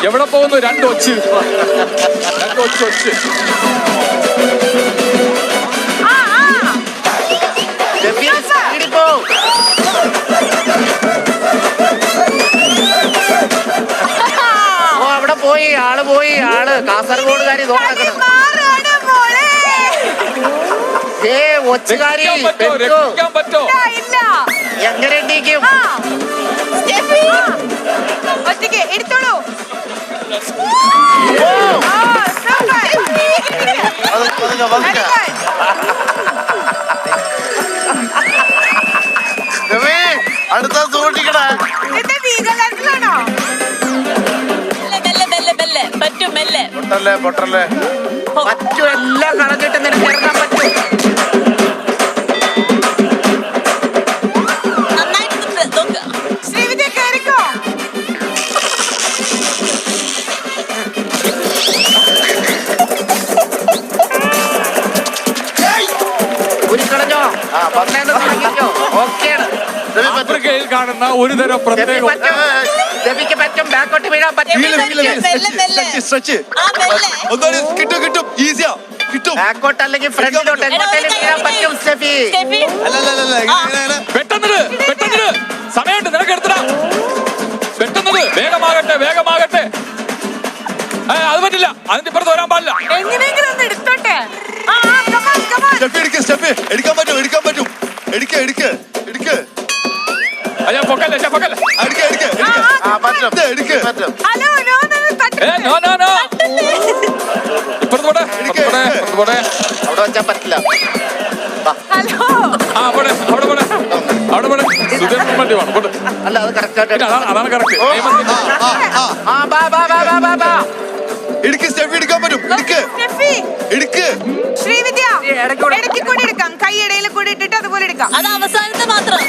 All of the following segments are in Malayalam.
എവിടെ പോകുന്നു? രണ്ടൊച്ച് അവിടെ പോയി ആള് കാസർഗോഡുകാരി ഒച്ചുകാരി എങ്ങനെ എണ്ണീക്കും? ഒറ്റയ്ക്ക് എടുത്തോളൂ. അടുത്ത സൂക്ഷിക്കണേ. വീഗലാണോ? പൊട്ടല്ലേ പറ്റും, എല്ലാം കളഞ്ഞിട്ട് നിനക്ക് ഇറങ്ങാൻ പറ്റും. ശ്രീവിദ്യ കേറിക്കോ. കളഞ്ഞോ? ഓക്കെയാണ്. ആഫ്രിക്കയിൽ കാണുന്ന ഒരു തരം പ്രത്യേക പറ്റും, ബാക്കോട്ട് വീഴാൻ പറ്റും. കിട്ടും ഈസിയാ കിട്ടും. ബാക്കോട്ട് അല്ലെങ്കിൽ ഫ്രണ്ടിലോട്ട് എങ്ങോട്ടേലും വീഴാൻ പറ്റും. സ്റ്റെഫി പെട്ടെന്ന് സമയമുണ്ട്, നിനക്ക് എടുത്തടാ. പെട്ടെന്ന് വേഗമാകട്ടെ. അത് പറ്റില്ല, അതിന്റെ ഇപ്പുറത്ത് വരാൻ പാടില്ല. എങ്ങനെയെങ്കിലും ഒന്ന് എടുത്തോട്ടെ. സ്റ്റെഫി എടുക്കാൻ പറ്റും. എടുക്ക് ഞാൻ പൊക്കല്ലേ. അവിടെ വെച്ചാൽ പറ്റില്ല. അല്ല, അത് കറക്റ്റ്. അതാണ് കറക്റ്റ്. എടുക്കാൻ പറ്റും. ശ്രീവിദ്യ ഇടയ്ക്ക് കൂടി എടുക്കാം, കൈ ഇടയിൽ കൂടി ഇട്ടിട്ട് അതുപോലെ എടുക്കാം. അത് അവസാനത്തെ മാത്രം.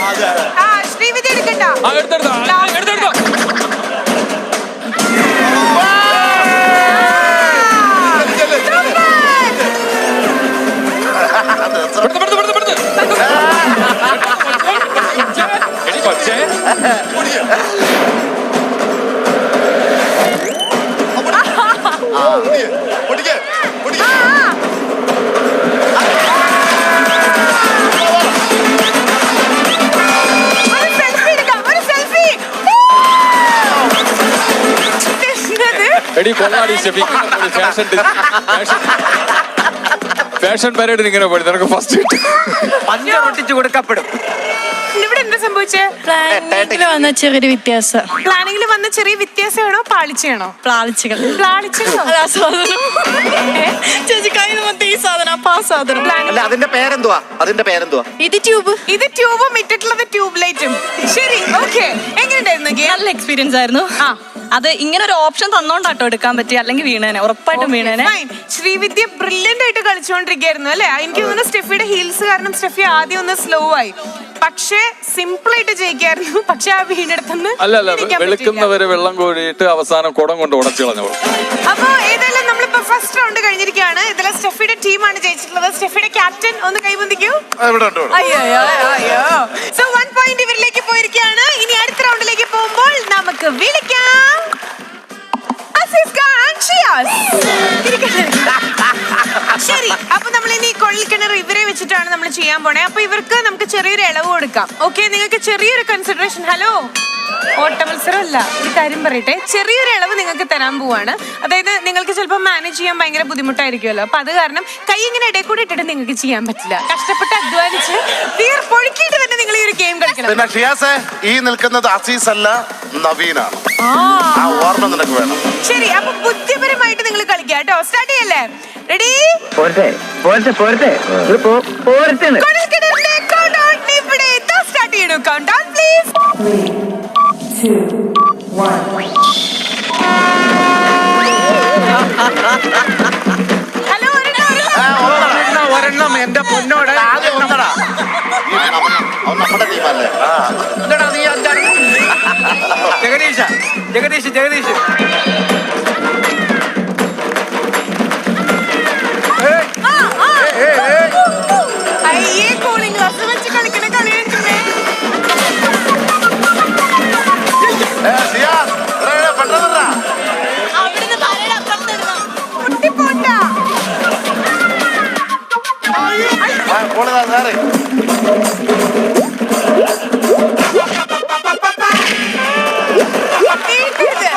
ശ്രീവിദ്യ എടുക്കണ്ട. എടുത്തോ. ഫാഷൻ പരേഡിന് ഇങ്ങനെ പോയി നിനക്ക് ഫസ്റ്റ് പഞ്ചറൊട്ടിച്ചു കൊടുക്കപ്പെടും. ഇവിടെ എന്താ സംഭവിച്ചേ? പ്ലാനിങ്ങിൽ വന്ന ചെറിയൊരു വ്യത്യാസം. പ്ലാനിങ്ങിൽ വന്ന ചെറിയ വ്യത്യാസമാണോ പാളിച്ചയാണോ? പ്ലാളിച്ചുകൾ. ചേച്ചി കയ്യിൽ മൊത്തം ഈ സാധനം, അപ്പൊ ആ സാധനം. അതിന്റെ പേരെന്തുവാ? ഇത് ട്യൂബ്. ഇത് ട്യൂബും ഇട്ടിട്ടുള്ളത് ട്യൂബ് ലൈറ്റും. ശരി, ഓക്കെ. എങ്ങനെയുണ്ടായിരുന്നു? നല്ല എക്സ്പീരിയൻസ് ആയിരുന്നു. അത് ഇങ്ങനെ ഒരു ഓപ്ഷൻ തന്നോണ്ടാട്ടോ എടുക്കാൻ പറ്റി, അല്ലെങ്കിൽ വീണേനെ, ഉറപ്പായിട്ടും വീണേനെ. ശ്രീവിദ്യ ബ്രില്യന്റ് ആയിട്ട് കളിച്ചുകൊണ്ടിരിക്കുകയായിരുന്നു അല്ലെ? എനിക്ക് തോന്നുന്നു സ്റ്റെഫിയുടെ ഹീൽസ് കാരണം സ്റ്റെഫി ആദ്യം ഒന്ന് സ്ലോ ആയി, പക്ഷേ സിമ്പിൾ ആയിട്ട് ജയിക്കായിരുന്നു. പക്ഷെ ആ വീണെടുത്തുനിന്ന് വെളുക്കുന്നവരെ വെള്ളം കോരിയിട്ട് അവസാനം കുടം കൊണ്ട് ഉടച്ചു കളഞ്ഞു. അപ്പൊ ഏതായാലും നമ്മളിപ്പോ ഫസ്റ്റ് റൗണ്ട് കഴിഞ്ഞിരിക്കുകയാണ്. ഇതിലെ സ്റ്റെഫിയുടെ ടീമാണ് ജയിച്ചിട്ടുള്ളത്. സ്റ്റെഫിയുടെ ക്യാപ്റ്റൻ ഒന്ന് കൈബന്ധിക്കൂ. സോ 1 പോയിന്റ് ഇവരിലേക്ക് പോയിരിക്കുകയാണ്. ഇനി അടുത്ത റൗണ്ടിലേക്ക് പോകുമ്പോൾ നമുക്ക് വിളിക്കാം ശരി, അപ്പൊ നമ്മൾ ഇനി കൊള്ളിക്കിണർ ഇവരെ വെച്ചിട്ടാണ് നമ്മൾ ചെയ്യാൻ പോണേ. അപ്പൊ ഇവർക്ക് നമുക്ക് ചെറിയൊരു ഇളവ് കൊടുക്കാം. ഓക്കെ, നിങ്ങൾക്ക് ചെറിയൊരു കൺസിഡറേഷൻ. ഹലോ, ഓട്ട മത്സരമല്ല, ഒരു കാര്യം പറയട്ടെ. ചെറിയൊരു ഇളവ് നിങ്ങൾക്ക് തരാൻ പോവാണ്. അതായത് നിങ്ങൾക്ക് ചിലപ്പോൾ മാനേജ് ചെയ്യാൻ ഭയങ്കര ബുദ്ധിമുട്ടായിരിക്കുമല്ലോ. അപ്പൊ അത് കാരണം കൈ ഇങ്ങനെ ഇടയിൽ കൂടി ഇട്ടിട്ട് നിങ്ങൾക്ക് ചെയ്യാൻ പറ്റില്ല. കഷ്ടപ്പെട്ട് അധ്വാനിച്ച് പൊഴുക്കിയിട്ട് തന്നെ നിങ്ങൾ ഈ ഒരു ഗെയിം കളിക്കണം. ഈ നിൽക്കുന്നത് അസീസ് അല്ല, നവീനാണ്. ഓർമ്മ നിനക്ക് വേണം. ശരി, അപ്പൊ ബുദ്ധിപരമായിട്ട് നിങ്ങൾ കളിക്കുക കേട്ടോ. സ്റ്റാർട്ട് ചെയ്യല്ലേ? റെഡി? സ്റ്റാർട്ട് ചെയ്യണു. Count down please. 2, 1. ഹലോ, ഒരെണ്ണം എന്റെ പൊന്നോട്. അവൻ നമ്മുടെ ടീമല്ലേ? ജഗദീഷ് ജഗദീഷ് ജഗദീഷ് അയ്യേ കൂളിംഗ് ഗ്ലാസ് വെച്ച് കളിക്കണ കളി കണ്ടില്ലേ? സിയാസ്, പെട്ടെന്ന് അവിടുന്ന് തലയുടെ അപ്പുറത്ത് ഇടണം. പൊട്ടിപ്പോട്ടാ. പോളതാ സാറേ. നീട്ടരുത്.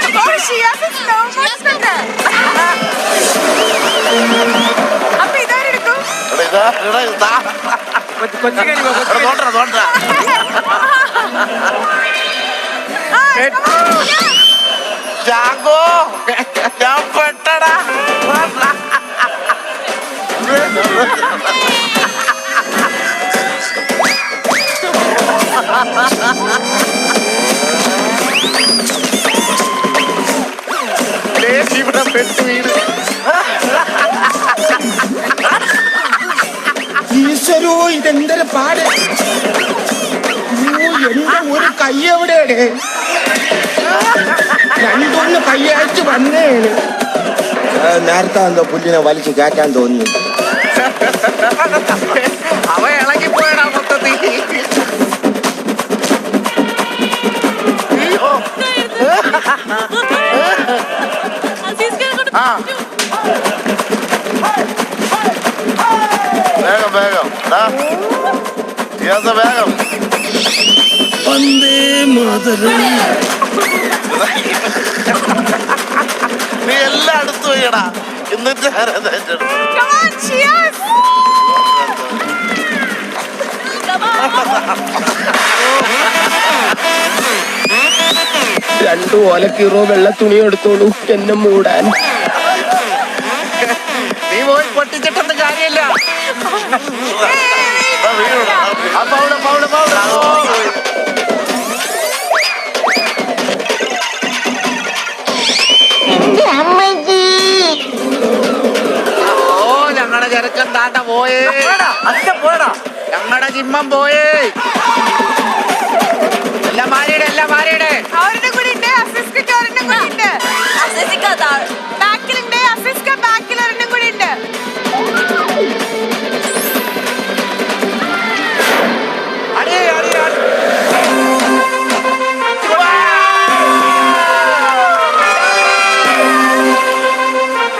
ആരെ ഷിയാസ്? അപ്പൊ ഇതാരെടുക്കും? കൊച്ചിക്കരി ജാഗോ, ഞാൻ പെട്ടടാ. ഇവിടെ പെട്ട് വീട്. ഈശ്വരോ ഇതെന്തൊരു പാട്. എന്റെ ഒരു കൈ എവിടെയാണ്? രണ്ടൊന്ന് കൈയയച്ച് വന്നേന്. നേരത്തെ എന്തോ പുല്ലിനെ വലിച്ചു കയറ്റാൻ തോന്നി. അവ ഇളകിപ്പോയടാ മൊത്തത്തിൽ. ആ വേഗം വേഗം വേഗം. നീ എല്ലാം അടുത്ത് പോയടാ. എന്നിട്ട് Come on, cheers! രണ്ടു ഓലക്കീറോ വെള്ള തുണി എടുത്തോളൂ എന്നെ മൂടാൻ. നീ പോയി പൊട്ടിച്ചിട്ടൊന്നും കാര്യമില്ല. ഓ ഞങ്ങളുടെ ചെറുക്കൻ താണ്ട പോയേ. പോയടാ ഞങ്ങളുടെ ജിമ്മം പോയേ. എല്ലാം മാറിയുടെ അവരുടെ കൂടെ ഉണ്ട്, അസിസ്കക്ക് ഒരെണ്ണം കൂടി ഉണ്ട്. ബാക്കിലുണ്ട്, അസിസ്ക ബാക്കിൽ ഒരെണ്ണം കൂടി ഉണ്ട്.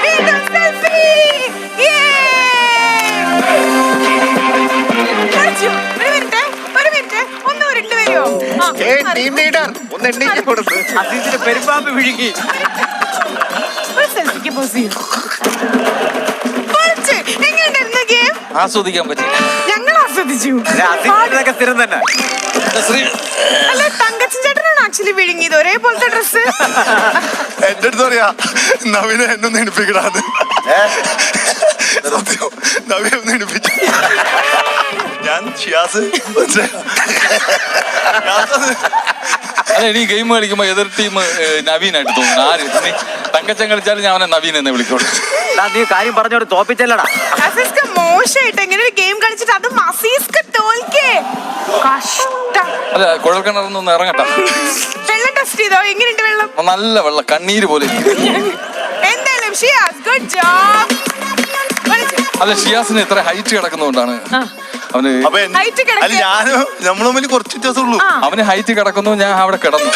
വീണ്ടും selfie! Yay! കളിച്ചു. ഒരു മിനിറ്റ് ഒന്ന് ഉരുണ്ട് വരുമോ? ടീം ലീഡർ ഒന്ന് എണ്ണീറ്റ് കൊടുത്ത്. അസീസിന്റെ പെരുമ്പാമ്പ് വിഴുങ്ങി. ഒരു സെൽഫിക്ക് പോസ് ചെയ്യും. എങ്ങനെയുണ്ടായിരുന്നു ഗെയിം? ആസ്വദിക്കാൻ പറ്റില്ല. ഞങ്ങൾ ആസ്വദിച്ചു. അസീസിനൊക്കെ സ്ഥിരം തന്നെ. അല്ല, തങ്കച്ചൻ ചേട്ടനാണ് ആക്ച്വലി വിഴുങ്ങിയത് ഒരേപോലത്തെ ഡ്രസ്. എന്റെ അടുത്ത് പറയാ നവീനെ എന്നൊന്ന് എണിപ്പിക്കടാന്ന്. സത്യം നവീനെ ഒന്ന് എണിപ്പിച്ചു. ഞാൻ ഷിയാസ് അല്ല, ഈ ഗെയിം കളിക്കുമ്പോ എതിർ ടീം നവീനായിട്ട് തോന്നുന്നു. ആര് നീ തങ്കച്ചൻ കളിച്ചാലും ഞാൻ അവനെ നവീൻ എന്നെ വിളിക്കോളൂ. നീ കാര്യം പറഞ്ഞോട് തോപ്പിച്ചല്ലടാ. അസീസ്ക മോശമായിട്ട് എങ്ങനെ ഒരു ഗെയിം കളിച്ചിട്ട് അത് അസീസ്ക തോൽക്കേ. കഷ്ടം. അല്ല, കുഴൽക്കിണറൊന്നും ഇറങ്ങട്ടെ. വെള്ളം ടെസ്റ്റ് ചെയ്തോ? എങ്ങനെയുണ്ട് വെള്ളം? നല്ല വെള്ളം, കണ്ണീര് പോലെ. എന്തായാലും ഷിയാസ് ഗുഡ് ജോബ്. അല്ല, ഷിയാസിന് ഇത്ര ഹൈറ്റ് കിടക്കുന്നതുകൊണ്ടാണ് അവന്. അപ്പൊ Height കിടക്കുക. അല്ല ഞാനും നമ്മൾ തമ്മിൽ കുറച്ച് വ്യത്യാസമുള്ളൂ. അവന് ഹൈറ്റ് കിടക്കുന്നു, ഞാൻ അവിടെ കിടന്നു.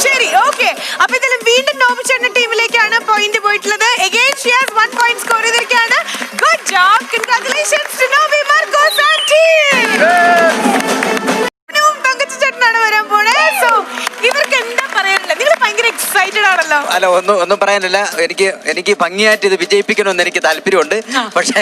ശരി, ഓക്കെ. അപ്പൊ ഇതിലും വീണ്ടും നോബിച്ചേട്ടന്റെ ടീമിലേക്കാണ് പോയിന്റ് പോയിട്ടുള്ളത്. Again, she has 1 point score ചെയ്തിരിക്കുകയാണ്. Good job. Congratulations to Nobi, Marcos and team. Thankachan ചേട്ടനാണ് വരാൻ പോണേ. സോ ഇവർക്ക് എന്താ പറയാനില്ല? നിങ്ങൾ ഭയങ്കര എക്സൈറ്റഡ് ആണല്ലോ. അല്ല അല്ല ഒന്നും പറയാനില്ല. എനിക്ക് ഭംഗിയായിട്ട് ഇത് വിജയിപ്പിക്കണമെന്ന് എനിക്ക് താല്പര്യമുണ്ട്. പക്ഷെ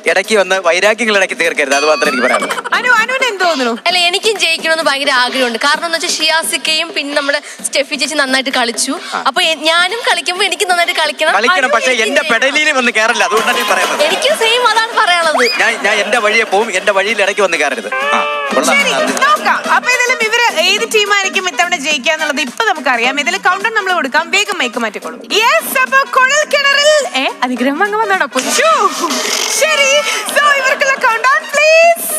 ഇടയ്ക്ക് വന്ന് വൈരാഗ്യങ്ങൾ ഇടയ്ക്ക് തീർക്കരുത്, അത് മാത്രമേ എനിക്ക് പറയാനുള്ളൂ. അനുവിന് എന്ത് തോന്നുന്നു? അല്ല, എനിക്കും ജയിക്കണമെന്ന് ഭയങ്കര ആഗ്രഹമുണ്ട്. കാരണം എന്ന് വെച്ചാൽ ഷിയാസിക്കയും പിന്നെ നമ്മുടെ സ്റ്റെഫി ചേച്ചി നന്നായിട്ട് കളിച്ചു. അപ്പൊ ഞാനും കളിക്കുമ്പോ എനിക്ക് നന്നായിട്ട് കളിക്കണം. പക്ഷെ എന്റെ പെടലിയിൽ വന്ന് കയറില്ല, അതുകൊണ്ടാണ് ഈ പറയുന്നത്. എനിക്ക് സെയിം അതാണ് പറയാനുള്ളത്. ഞാൻ എന്റെ വഴിയെ പോവും, എന്റെ വഴിയിൽ ഇടയ്ക്ക് വന്ന് കയറരുത്. ശരി, നോക്കാം. അപ്പൊ ഇതിലും ഇവര് ഏത് ടീമായിരിക്കും ഇത്തവണ ജയിക്കാന്നുള്ളത് ഇപ്പൊ നമുക്കറിയാം. ഇതിൽ കൗണ്ടർ നമ്മൾ കൊടുക്കാം. വേഗം മൈക്ക് മാറ്റിക്കോളും. യെസ്, അപ്പൊ കുഴൽ കിണറിൽ അനുഗ്രഹം അങ്ങ് വന്നോടോ പൊച്ചു. ശരി, സോ ഇവർക്കുള്ള counter please.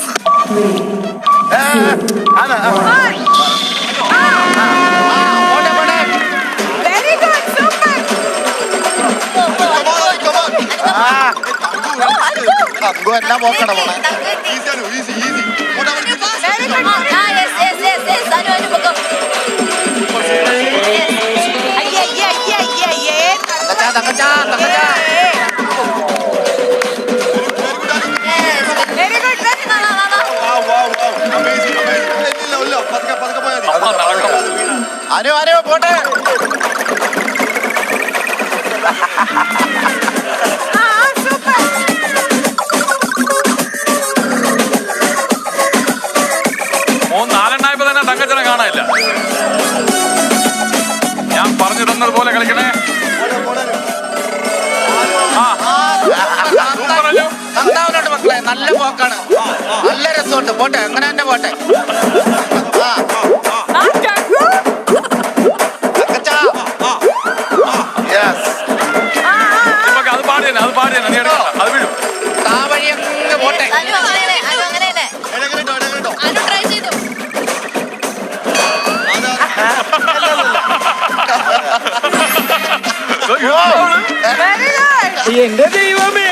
Very good, super. Anku എല്ലാം നോക്കണം മോളെ. Very good. Very good. Anu പോട്ടെ. സൂപ്പർ. നാലെണ്ണായപ്പോ തന്നെ തങ്കച്ചനെ കാണാനില്ല. ഞാൻ പറഞ്ഞു തന്നതുപോലെ കളിക്കണേ. നന്നാവുന്നുണ്ട് മക്കളെ, നല്ല പോക്കാണ്, നല്ല രസമുണ്ട്. പോട്ടെ, അങ്ങനെ തന്നെ പോട്ടെ. അത് പാടിയന്നെ നീ എടുക്കണം, അത് വീഴും. ആ വഴി അങ്ങ് പോട്ടെ. ട്രൈ ചെയ്തു. Very good. എന്റെ ദൈവമേ,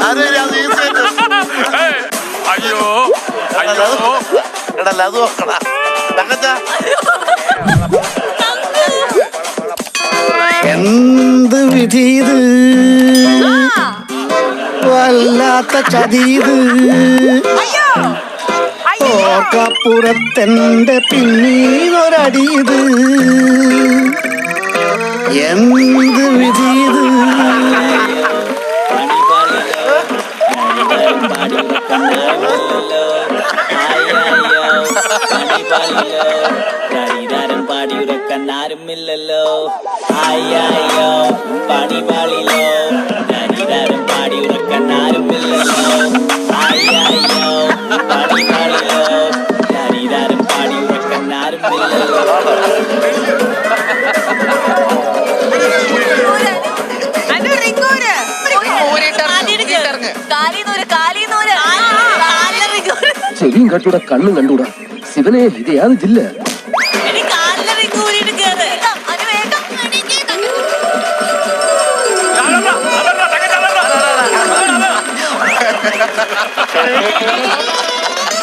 അത് ഈസി ആയിട്ട് അയ്യോ എടല്ല, അത് നോക്കടാ തങ്കച്ച. എന്ത് വിധീത്, വല്ലാത്ത ചതീത്. അയ്യോ അയ്യോ. ഓർക്കപ്പുറത്തെന്റെ പിന്നീതൊരടീത്. എന്ത് വിധീത്. പാടിയുറക്കാരുമില്ലല്ലോ. ആയോ പാടി പാളിലോ ധനിതാരം പാടിയുറക്കാരുമില്ലല്ലോ. ആയോ പാടി പാളിലോ ധനിതാരം പാടിയുറക്കാരുമില്ലല്ലോ. അനു റിങ്ങൂര്. ചെവിയും കട്ടൂടാ കണ്ണും കണ്ടൂടാ. ശിവനെ ഇത് യാത് ജില്ല.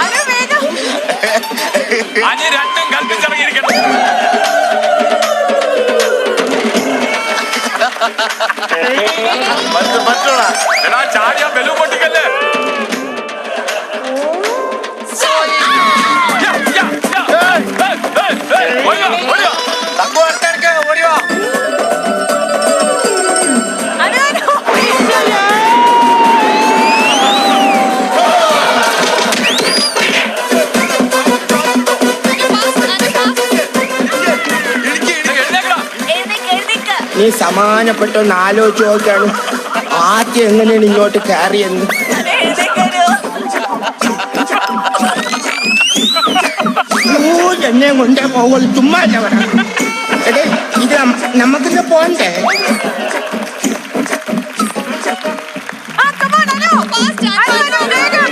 അനു വേഗം. അനി രണ്ടും കൽപ്പിച്ചിറങ്ങിയിരിക്കണം. പറ്റൂടാ. എടാ ചാടിയാ ബലൂൺ പൊട്ടിക്കല്ലേ. ഓടിയോ. അനു അനു. നീ സമാനപ്പെട്ടൊന്ന് ആലോചിച്ച് നോക്കാണ്. ആദ്യം എങ്ങനെയാണ് ഇങ്ങോട്ട് കയറിയെന്ന്. എന്നെ കൊണ്ടേ പോകുള്ളൂ, ചുമ്മാ അല്ല പറയാം. എടേ ഇത് നമുക്കിന്ന് പോണ്ടേ. Come on, Anu. Anu, വേഗം.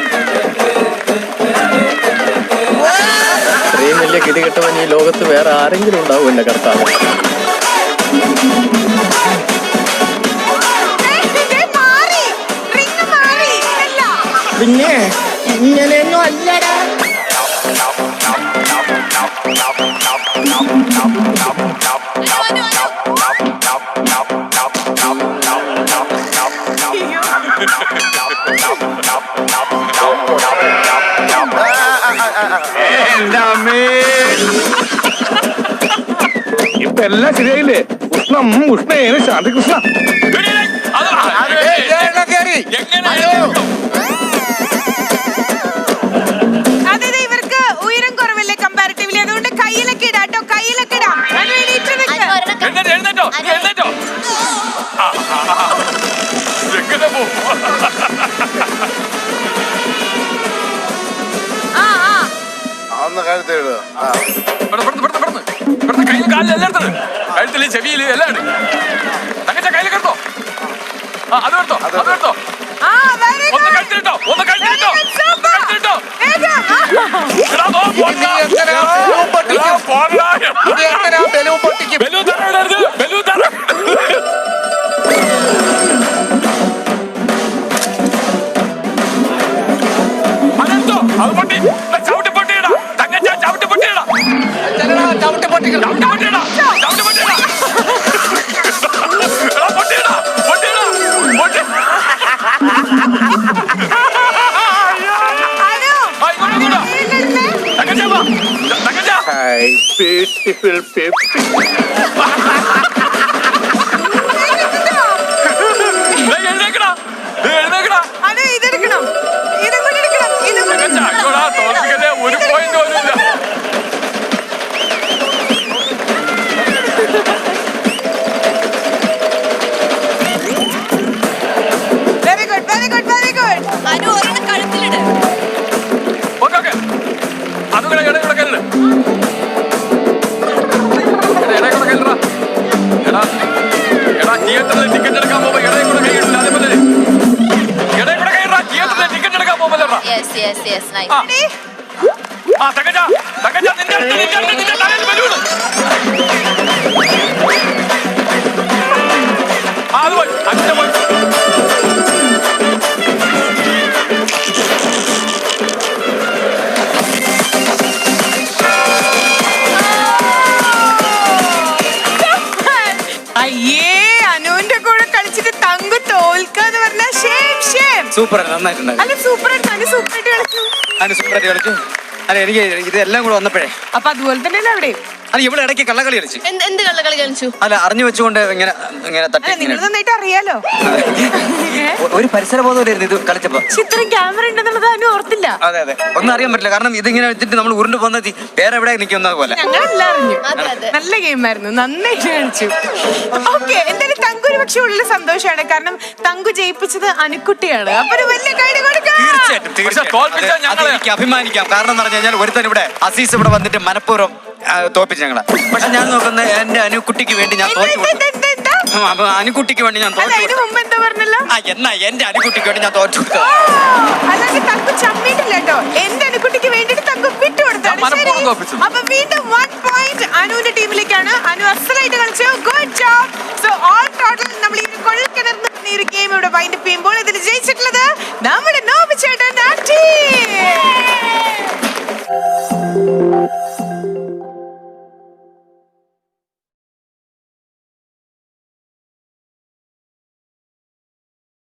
ഇത്രയും വലിയ ഗതികെട്ടവൻ ഈ ലോകത്ത് വേറെ ആരെങ്കിലും ഉണ്ടാവും എന്റെ കർത്താവ്. മാറി. റിങ് മാറി. ഇല്ല. പിന്നെ ഇങ്ങനെയൊന്നും അല്ലടാ. എന്റെ അമ്മേ. ഇപ്പൊ എല്ലാം ശരിയായില്ലേ? ഉഷ്ണം ഉഷ്ണേന ശാന്തികൃഷ്ണ. അതായത് ഇവർക്ക് ഉയരം കുറവല്ലേ കമ്പാരിറ്റീവ്ലി, അതുകൊണ്ട് കയ്യിലൊക്കെ ഇടാം കേട്ടോ, കയ്യിലൊക്കെ ഇടാം. അനു എണീറ്റ് നിൽക്ക്. എഴുന്നേറ്റോ എഴുന്നേറ്റോ. എങ്ങനെ പോകും? ആ ആ അന്ന് കഴുത്തേട് കയ്യിൽ കാലിൽ എല്ലാം എടുത്തത്, കഴുത്തില് ചെവിയില് എല്ലാം ഉണ്ട്. തങ്കച്ച കയ്യിൽ കിടത്തോ. അത് എടുത്തോ അത് എടുത്തോ. ആ വെരി ഒന്ന് ഗുഡ്. കഴുത്തിലിട്ടോ ഒന്ന് കഴുത്തിലിട്ടോ സൂപ്പർ. കഴുത്തിലിട്ടോ. വേഗം. എടാ, നോ, പോണ്ട. എടാ, പോണ്ട. ബലൂൺ തറ ഇടരുത്, ബലൂൺ തറ. അതെടുത്തോ, അത് പൊട്ടി. ചവിട്ടി പൊട്ടിയിടാ തങ്കച്ച, ചവിട്ടി പൊട്ടിയിടാ. ചവിട്ടി പൊട്ടിയിടാ, ചവിട്ടി പൊട്ടിയിടാ. എടാ, പൊട്ടിയിടാ, പൊട്ടിയിടാ, പൊട്ടി. അനു ആ, ഇങ്ങോട്ട്. വീട്ടിലിരുന്നേ. തങ്കച്ച വാ. തങ്കച്ച. Beautiful paper. ദേ, എഴുന്നേക്കടാ. ദേ, എഴുന്നേക്കടാ. അനു ഇതെടുക്കണം, ഇതും കൂടി എടുക്കണം, ഇതും കൂടി തങ്കച്ച, അയ്യോടാ, തോൽപ്പിക്കല്ലേ, ഒരു പോയിന്റ് പോലും ഇല്ല. Very good very good very good. Anu ഒരെണ്ണം കഴുത്തിലിട്. Okay okay. അതുകൂടെ ഇടയിൽ കല്ല്. ഇടയിൽ കൂടെ കല്ലടാ. എടാ എടാ, തിയേറ്ററിൽ ടിക്കറ്റ് എടുക്കാൻ പോകുമ്പോ ഇടയിൽ കൂടെ കൈ ഇടില്ല. അതേപോലെ ഇടയിൽ കൂടെ കൈയിടാ. തിയേറ്ററിൽ ടിക്കറ്റ് എടുക്കാൻ പോകുമ്പോ ആ തങ്കച്ച തങ്കച്ച, നിന്റെ തലയിൽ ബലൂണ്. ആ, അത് പോയി, അതിന്റെ പോയി. അയ്യേ, അനുവിന്റെ കൂടെ കളിച്ചിട്ട് തങ്കു തോൽക്കാന്ന് പറഞ്ഞ ഷേം. സൂപ്പർ നന്നായിട്ടുണ്ടായിരുന്നു. അല്ല സൂപ്പർ ആയിട്ട് അനു സൂപ്പർ ആയിട്ട് കളിച്ചു. അതിന് സൂപ്പറായിട്ട് കളിച്ചു. അല്ല എനിക്ക് ഇതെല്ലാം കൂടെ വന്നപ്പോഴേ അപ്പൊ അതുപോലെ തന്നെയല്ലേ അവിടെ. അല്ല ഇവിടെ ഇടയ്ക്ക് കള്ളക്കളി കളിച്ചു. എന്ത് കള്ളക്കളി കളിച്ചു? അല്ല അറിഞ്ഞു വെച്ചുകൊണ്ട് ഇങ്ങനെ ഇങ്ങനെ തട്ടി അല്ല നിങ്ങൾ ഇങ്ങനെ. നന്നായിട്ട് അറിയാലോ. ഒരു പരിസര ബോധമായിരുന്നു ഇത് കളിച്ചപ്പോ. പക്ഷെ ഇത്രയും ക്യാമറ ഉണ്ടെന്നുള്ളത് അനു ഓർത്തില്ല. അതെ അതെ, ഒന്നും അറിയാൻ പറ്റില്ല. കാരണം ഇതിങ്ങനെ വെച്ചിട്ട് നമ്മൾ ഉരുണ്ട് പോകുന്നത് വേറെ എവിടെ നിൽക്കുന്നത് പോലെ. ഞങ്ങളെല്ലാം അറിഞ്ഞു. അതെ, അതെ. നല്ല ഗെയിം ആയിരുന്നു, നന്നായിട്ട് കളിച്ചു. ഓക്കെ, എന്തായാലും തങ്കു ഒരു പക്ഷെ ഉള്ളിൽ സന്തോഷമാണ്, കാരണം തങ്കു ജയിപ്പിച്ചത് അനുക്കുട്ടിയാണ്. അപ്പൊ ഒരു വലിയ കൈഡ് കൊടുക്കാം. തീർച്ചയായിട്ടും തീർച്ചയായിട്ടും. തോൽപ്പിച്ചാൽ അത് ഞങ്ങളെ- എനിക്ക് അഭിമാനിക്കാം. കാരണം എന്ന് പറഞ്ഞു കഴിഞ്ഞാൽ ഒരുത്തൻ ഇവിടെ അസീസ് ഇവിടെ വന്നിട്ട് മനഃപൂർവ്വം തോപ്പിച്ചു ഞങ്ങളെ. പക്ഷെ ഞാൻ നോക്കുന്ന എന്റെ അനുക്കുട്ടിക്ക് വേണ്ടി ഞാൻ തോറ്റു കൊടുത്തു. അപ്പൊ അനുക്കുട്ടിക്ക് വേണ്ടി ഞാൻ അല്ല തോറ്റു അതിന് കൊടുത്തു. മുമ്പ് എന്താ പറഞ്ഞല്ലോ? എന്നാ എന്റെ അനുക്കുട്ടിക്ക് വേണ്ടി ഞാൻ തോറ്റു കൊടുത്തു. അല്ലാതെ തങ്കു ചമ്മിട്ടില്ല കേട്ടോ. എന്റെ അനുക്കുട്ടിക്ക് വേണ്ടിട്ട് തങ്കു വിട്ടുകൊടുത്താണ്. ഞാൻ മനഃപൂർവ്വം ശരി. തോൽപ്പിച്ചു. അപ്പൊ വീണ്ടും 1 പോയിന്റ് അനുവിന്റെ ടീമിലേക്കാണ്. അനു അസലായിട്ട് കളിച്ചു. Good job. So all total നമ്മൾ ഈ കൊള്ളക്കിണർന്ന് ഈ ഒരു ഗെയിം ഇവിടെ വൈൻഡ് അപ്പ് ചെയ്യുമ്പോൾ ഇതിൽ ജയിച്ചിട്ടുള്ളത്